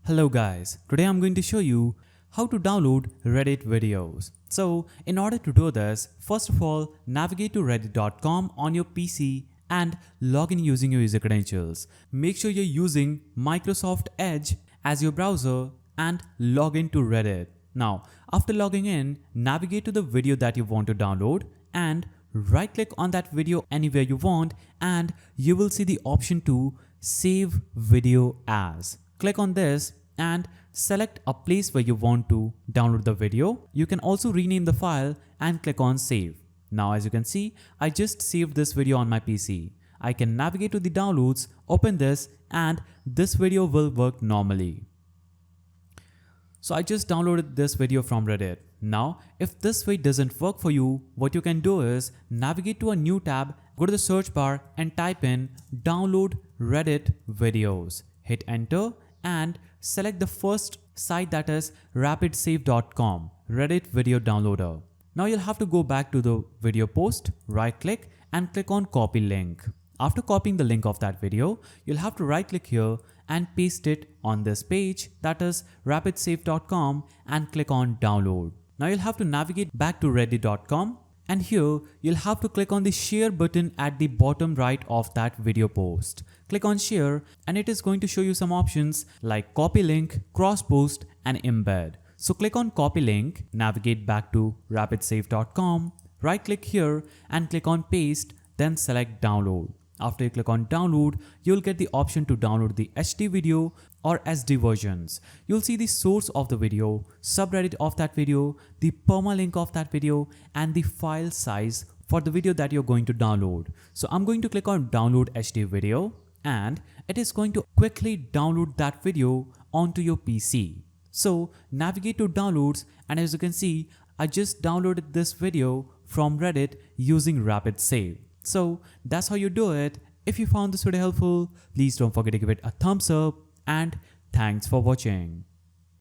Hello guys, today I'm going to show you how to download Reddit videos. So in order to do this, first of all, navigate to reddit.com on your PC and log in using your user credentials. Make sure you're using Microsoft Edge as your browser and log in to Reddit. Now, after logging in, navigate to the video that you want to download and right click on that video anywhere you want and you will see the option to save video as. Click on this and select a place where you want to download the video. You can also rename the file and click on save. Now as you can see, I just saved this video on my PC. I can navigate to the downloads, open this and this video will work normally. So I just downloaded this video from Reddit. Now, if this way doesn't work for you, what you can do is navigate to a new tab, go to the search bar and type in download Reddit videos. Hit enter and select the first site, that is rapidsave.com, Reddit video downloader. Now you'll have to go back to the video post, right click and click on copy link. After copying the link of that video, you'll have to right click here and paste it on this page, that is rapidsave.com, and click on download. Now you'll have to navigate back to reddit.com and here you'll have to click on the share button at the bottom right of that video post. Click on share and it is going to show you some options like copy link, cross post and embed. So click on copy link, navigate back to rapidsave.com, right click here and click on paste, then select download. After you click on download, you'll get the option to download the HD video or SD versions. You'll see the source of the video, subreddit of that video, the permalink of that video and the file size for the video that you're going to download. So I'm going to click on download HD video and it is going to quickly download that video onto your PC. So navigate to downloads and as you can see, I just downloaded this video from Reddit using RapidSave. So that's how you do it. If you found this video helpful, please don't forget to give it a thumbs up and thanks for watching.